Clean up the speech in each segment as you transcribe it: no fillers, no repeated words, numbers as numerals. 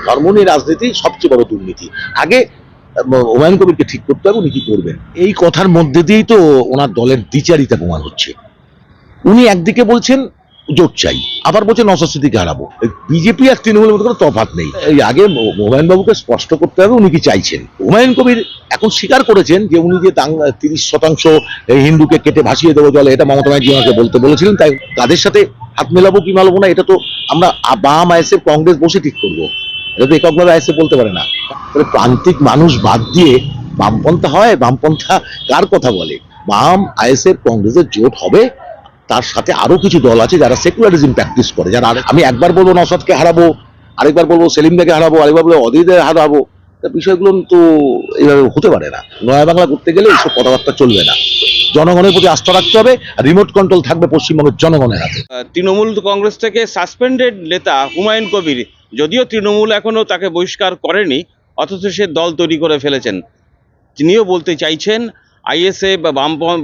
ধর্ম নিয়ে রাজনীতি সবচেয়ে বড় দুর্নীতি। আগে হুমায়ুন কবিরকে ঠিক করতে হবে, উনি কি করবেন। এই কথার মধ্যে দিয়েই তো ওনার দলের দ্বিচারিতা প্রমাণ হচ্ছে। উনি একদিকে বলছেন জোট চাই, আবার বলছেন নওশাদ সিদ্দিকীকে হারাবো। বিজেপি আর তৃণমূলের মধ্যে কোনো তফাৎ নেই। এই আগে হুমায়ুন বাবুকে স্পষ্ট করতে হবে উনি কি চাইছেন। হুমায়ুন কবির এখন স্বীকার করেছেন যে উনি যে 30% হিন্দুকে কেটে ভাসিয়ে দেবো জলে, এটা মমতা ব্যানার্জি ওনাকে বলতে বলেছিলেন। তাই তাদের সাথে হাত মেলাবো কি মেলাবো না, এটা তো আমরা বাম আইএসএফ কংগ্রেস বসে ঠিক করবো। এটা তো এককভাবে আইএসএফ বলতে পারে না। প্রান্তিক মানুষ বাদ দিয়ে বামপন্থা হয়? বামপন্থা কার কথা বলে? বাম আইএসএফ কংগ্রেসের জোট হবে, তার সাথে আরো কিছু দল আছে যারা সেকুলারিজম প্র্যাকটিস করে, যারা আমি একবার বলবো নওশাদকে হারাবো, আরেকবার বলবো সেলিমদাকে হারাবো, আরেকবার বলবো অদিতদের হারাবো। বিষয়গুলো তো এইভাবে হতে পারে না। নয়া বাংলা করতে গেলে এইসব কথাবার্তা চলবে না। জনগণের প্রতি আস্থা রাখতে হবে, রিমোট কন্ট্রোল থাকবে পশ্চিমবঙ্গের জনগণের হাতে। তৃণমূল কংগ্রেস থেকে সাসপেন্ডেড নেতা হুমায়ুন কবির, যদিও তৃণমূল এখনো তাকে বহিষ্কার করেনি, অথচ সে দল তৈরি করে ফেলেছেন। তিনিও বলতে চাইছেন আইএসএফ বা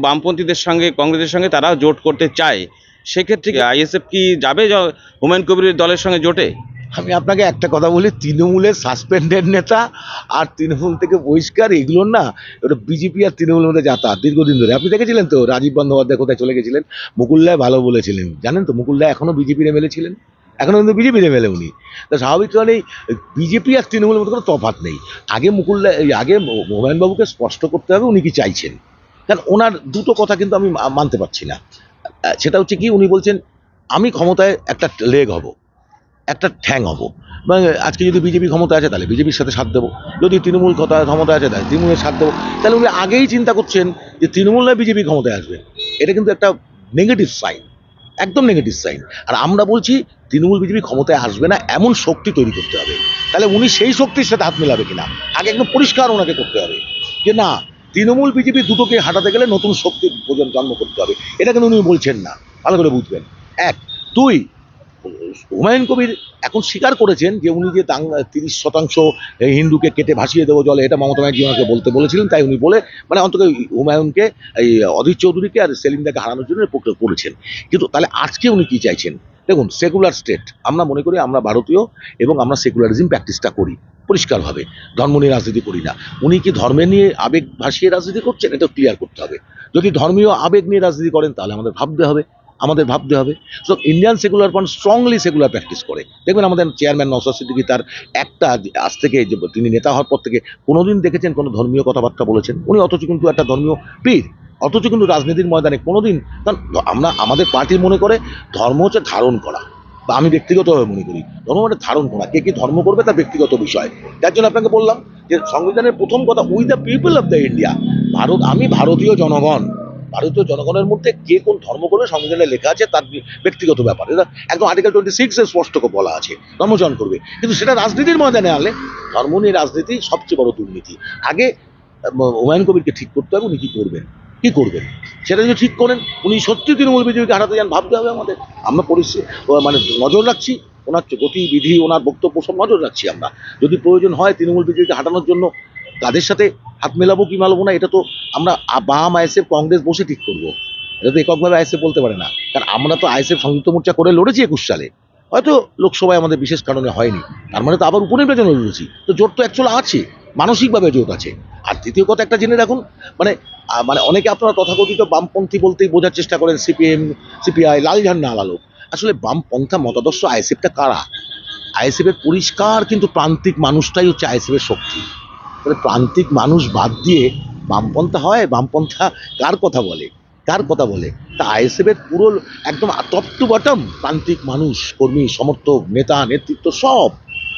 বামপন্থীদের সঙ্গে কংগ্রেসের সঙ্গে তারা জোট করতে চায়। সেক্ষেত্রে আইএসএফ কি যাবে হুমায়ুন কবিরের দলের সঙ্গে জোটে? আমি আপনাকে একটা কথা বলি, তৃণমূলের সাসপেন্ডেড নেতা আর তৃণমূল থেকে বহিষ্কার, এগুলোর না ওটা বিজেপি আর তৃণমূলের মধ্যে যাতায়াত দীর্ঘদিন ধরে। আপনি দেখেছিলেন তো রাজীব বন্দ্যোপাধ্যায় কোথায় চলে গেছিলেন, মুকুল রায় ভালো বলেছিলেন, জানেন তো মুকুল রায় এখনো বিজেপির এমএলএ ছিলেন, এখনো কিন্তু বিজেপির এমএলএ উনি। তা স্বাভাবিক কারণেই বিজেপি আর তৃণমূলের মধ্যে কোনো তফাৎ নেই। আগে মুকুল রায়, আগে হুমায়ুন বাবুকে স্পষ্ট করতে হবে উনি কি চাইছেন। কারণ ওনার দুটো কথা কিন্তু আমি মানতে পারছি না। সেটা হচ্ছে কি, উনি বলছেন আমি ক্ষমতায় একটা লেগ হব, একটা ঠ্যাং হব। মানে আজকে যদি বিজেপি ক্ষমতা আছে তাহলে বিজেপির সাথে সাথ দেবো, যদি তৃণমূল ক্ষমতা আছে তাহলে তৃণমূলের সাথ দেবো। তাহলে উনি আগেই চিন্তা করছেন যে তৃণমূল নয় বিজেপি ক্ষমতায় আসবে। এটা কিন্তু একটা নেগেটিভ সাইন, একদম নেগেটিভ সাইন। আর আমরা বলছি তৃণমূল বিজেপি ক্ষমতায় আসবে না এমন শক্তি তৈরি করতে হবে। তাহলে উনি সেই শক্তির সাথে হাত মেলাবে কিনা আগে একদম পরিষ্কার ওনাকে করতে হবে যে না, তৃণমূল বিজেপি দুটোকে হাঁটাতে গেলে নতুন শক্তির জন্ম করতে হবে। এটা কিন্তু উনি বলছেন না, ভালো করে বুঝবেন। এক, দুই, হুমায়ুন কবির এখন স্বীকার করেছেন যে উনি যে 30% হিন্দুকে কেটে ভাসিয়ে দেবো জলে, এটা মমতা ব্যানার্জি ওনাকে বলতে বলেছিলেন। তাই উনি বলে মানে অন্তত হুমায়ুনকে, এই অধীর চৌধুরীকে আর সেলিমদাকে হারানোর জন্য করেছেন। কিন্তু তাহলে আজকে উনি কি চাইছেন? দেখুন, সেকুলার স্টেট আমরা মনে করি, আমরা ভারতীয় এবং আমরা সেকুলারিজম প্র্যাকটিসটা করি পরিষ্কারভাবে, ধর্ম নিয়ে রাজনীতি করি না। উনি কি ধর্মে নিয়ে আবেগ ভাসিয়ে রাজনীতি করছেন, এটা ক্লিয়ার করতে হবে। যদি ধর্মীয় আবেগ নিয়ে রাজনীতি করেন তাহলে আমাদের ভাবতে হবে। So Indian secular front strongly secular practice করে। দেখবেন আমাদের চেয়ারম্যান নওশাদ সিদ্দিকী তার একটা আজ থেকে যে তিনি নেতা হওয়ার পর থেকে কোনোদিন দেখেছেন কোনো ধর্মীয় কথাবার্তা বলেছেন? উনি অথচ কিন্তু একটা ধর্মীয় পীর, অথচ কিন্তু রাজনীতির ময়দানে কোনোদিন, কারণ আমাদের পার্টি মনে করে ধর্ম হচ্ছে ধারণ করা, বা আমি ব্যক্তিগতভাবে মনে করি ধর্ম মানে ধারণ করা। কে কি ধর্ম করবে তার ব্যক্তিগত বিষয়। যার জন্য আপনাকে বললাম যে সংবিধানের প্রথম কথা, we the people of the India. আমি ভারতীয় জনগণ, ভারতীয় জনগণের মধ্যে কে কোন ধর্ম করবে সংবিধানে লেখা আছে, তার ব্যক্তিগত ব্যাপার। এটা একদম আর্টিকেল 26 এর স্পষ্ট বলা আছে, ধর্মচয়ন করবে। কিন্তু সেটা রাজনীতির ময়দানে আনলে ধর্ম নিয়ে রাজনীতি সবচেয়ে বড় দুর্নীতি। আগে হুমায়ুন কবিরকে ঠিক করতে হবে উনি কি করবেন। সেটা যদি ঠিক করেন, উনি সত্যি তৃণমূল বিজেপিকে হারাতে যান, ভাবতে হবে আমাদের। আমরা মানে নজর রাখছি, ওনার গতিবিধি ওনার বক্তব্য সব নজর রাখছি আমরা। যদি প্রয়োজন হয় তৃণমূল বিজেপিকে হাঁটানোর জন্য তাদের সাথে হাত মেলাবো কি মেলাবো না, এটা তো আমরা বাম আইএসএফ কংগ্রেস বসে ঠিক করবো। এটা তো এককভাবে আইএসএফ বলতে পারে না। কারণ আমরা তো আইএসএফ সংযুক্ত মোর্চা করে লড়েছি 21 সালে, হয়তো লোকসভায় আমাদের বিশেষ কারণে হয়নি, তার মানে তো আবার উপনির্বাচনে লড়েছি। তো জোট তো অ্যাকচুয়ালি আছে, মানসিকভাবে জোট আছে। আর দ্বিতীয় কথা একটা জেনে রাখুন, মানে অনেকে আপনারা তথাকথিত বামপন্থী বলতেই বোঝার চেষ্টা করেন সিপিএম, সিপিআই, লাল ঝান্ডা আলো। আসলে বামপন্থা মতাদর্শ আইএসএফটা কারা? আইএসএফ এর পরিষ্কার কিন্তু প্রান্তিক মানুষটাই হচ্ছে আইএসএফ এর শক্তি। তাহলে প্রান্তিক মানুষ বাদ দিয়ে বামপন্থা হয়? বামপন্থা কার কথা বলে? তা আইএসএফ এর পুরো একদম টপ টু বটম প্রান্তিক মানুষ, কর্মী, সমর্থক, নেতা, নেতৃত্ব সব।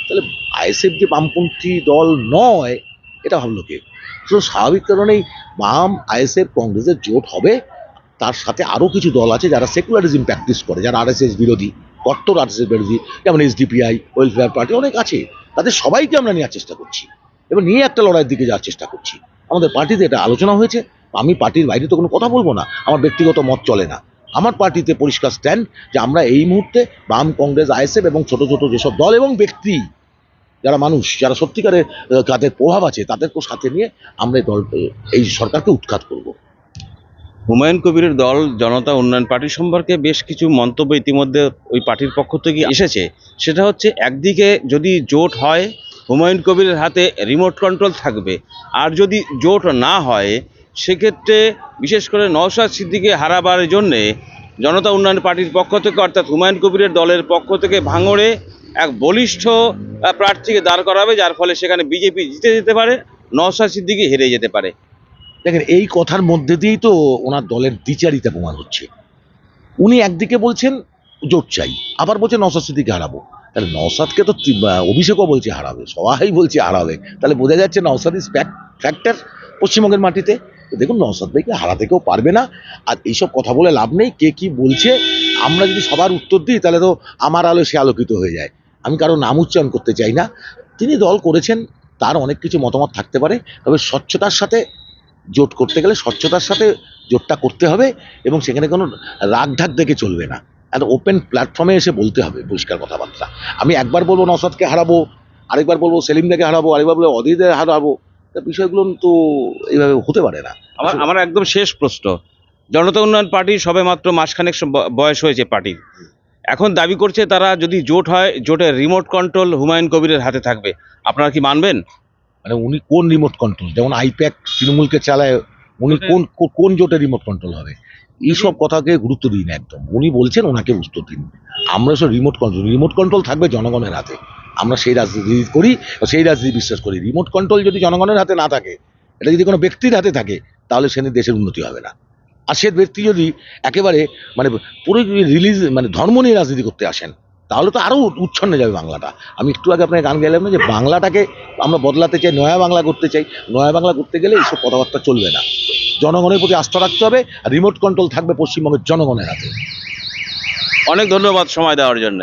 তাহলে আইএসএফ যে বামপন্থী দল নয়, এটা ভাবলো কে? তো স্বাভাবিক কারণেই বাম আইএসএফ কংগ্রেসের জোট হবে, তার সাথে আরো কিছু দল আছে যারা সেকুলারিজম প্র্যাকটিস করে, যারা আরএসএস বিরোধী, কট্টর আরএসএস বিরোধী, যেমন এসডিপিআই, ওয়েলফেয়ার পার্টি, অনেক আছে। তাদের সবাইকে আমরা নেওয়ার চেষ্টা করছি এবং নিয়ে একটা লড়াইয়ের দিকে যাওয়ার চেষ্টা করছি। আমাদের পার্টিতে এটা আলোচনা হয়েছে। আমি পার্টির বাইরে তো কোনো কথা বলবো না, আমার ব্যক্তিগত মত চলে না। আমার পার্টিতে পরিষ্কার স্ট্যান্ড যে আমরা এই মুহূর্তে বাম, কংগ্রেস, আইএসএফ এবং ছোট ছোট যেসব দল এবং ব্যক্তি, যারা মানুষ, যারা সত্যিকারের তাদের প্রভাব আছে, তাদেরকে সাথে নিয়ে আমরা এই সরকারকে উৎখাত করব। হুমায়ুন কবিরের দল জনতা উন্নয়ন পার্টি সম্পর্কে বেশ কিছু মন্তব্য ইতিমধ্যে ওই পার্টির পক্ষ থেকে এসেছে। সেটা হচ্ছে, একদিকে যদি জোট হয় হুমায়ুন কবিরের হাতে রিমোট কন্ট্রোল থাকবে, আর যদি জোট না হয় সেক্ষেত্রে বিশেষ করে নওশাদ সিদ্দিকীকে হারাবার জন্যে জনতা উন্নয়ন পার্টির পক্ষ থেকে, অর্থাৎ হুমায়ুন কবিরের দলের পক্ষ থেকে ভাঙড়ে এক বলিষ্ঠ প্রার্থীকে দাঁড় করাবে, যার ফলে সেখানে বিজেপি জিতে যেতে পারে, নওশাদ সিদ্দিকী হেরে যেতে পারে। দেখেন, এই কথার মধ্যে দিয়েই তো ওনার দলের দ্বিচারিতা প্রমাণ হচ্ছে। উনি একদিকে বলছেন জোট চাই, আবার বলছেন নওশাদ সিদ্দিকীকে হারাবো। তাহলে নওশাদকে তো অভিষেকও বলছে হারাবে, সবাই বলছে হারাবে, তাহলে বোঝা যাচ্ছে নওশাদ ইজ ফ্যাক্টর পশ্চিমবঙ্গের মাটিতে। তো দেখুন, নওশাদ ভাইকে হারাতে কেউ পারবে না। আর এইসব কথা বলে লাভ নেই, কে কি বলছে আমরা যদি সবার উত্তর দিই তাহলে তো আমার আলো সে আলোকিত হয়ে যায়। আমি কারো নাম উচ্চারণ করতে চাই না। তিনি দল করেছেন, তার অনেক কিছু মতামত থাকতে পারে, তবে স্বচ্ছতার সাথে জোট করতে গেলে স্বচ্ছতার সাথে জোটটা করতে হবে, এবং সেখানে কোনো রাগঢাক দেখে চলবে না। একটা ওপেন প্ল্যাটফর্মে এসে বলতে হবে পরিষ্কার কথাবার্তা। আমি একবার বলবো নওশাদকে হারাবো, আরেকবার বলবো সেলিমদাকে হারাবো, আরেকবার বলবো অধীরদের হারাবো। তা বিষয়গুলো তো এইভাবে হতে পারে না। আমার একদম শেষ প্রশ্ন, জনতা উন্নয়ন পার্টি সবে মাত্র মাসখানেক বয়স হয়েছে পার্টির, এখন দাবি করছে তারা যদি জোট হয় জোটের রিমোট কন্ট্রোল হুমায়ুন কবিরের হাতে থাকবে, আপনারা কি মানবেন? মানে উনি কোন রিমোট কন্ট্রোল? যেমন আইপ্যাক তৃণমূলকে চালায়, উনি কোন কোন জোটের রিমোট কন্ট্রোল হবে? এইসব কথাকে গুরুত্ব দিই না একদম। উনি বলছেন, ওনাকে উত্তর দিন। আমরা সব রিমোট কন্ট্রোল থাকবে জনগণের হাতে। আমরা সেই রাজনীতি করি, সেই রাজনীতি বিশ্বাস করি। রিমোট কন্ট্রোল যদি জনগণের হাতে না থাকে, এটা যদি কোনো ব্যক্তির হাতে থাকে, তাহলে সেখানে দেশের উন্নতি হবে না। আর সে ব্যক্তি যদি একেবারে মানে পুরো মানে ধর্ম নিয়ে রাজনীতি করতে আসেন, তাহলে তো আরও উচ্ছন্নে যাবে বাংলাটা। আমি একটু আগে আপনাকে গান গেলাম না, যে বাংলাটাকে আমরা বদলাতে চাই, নয়া বাংলা করতে চাই। নয়া বাংলা করতে গেলে এইসব কথাবার্তা চলবে না। জনগণের প্রতি আস্থা রাখতে হবে, আর রিমোট কন্ট্রোল থাকবে পশ্চিমবঙ্গের জনগণের হাতে। অনেক ধন্যবাদ সময় দেওয়ার জন্য।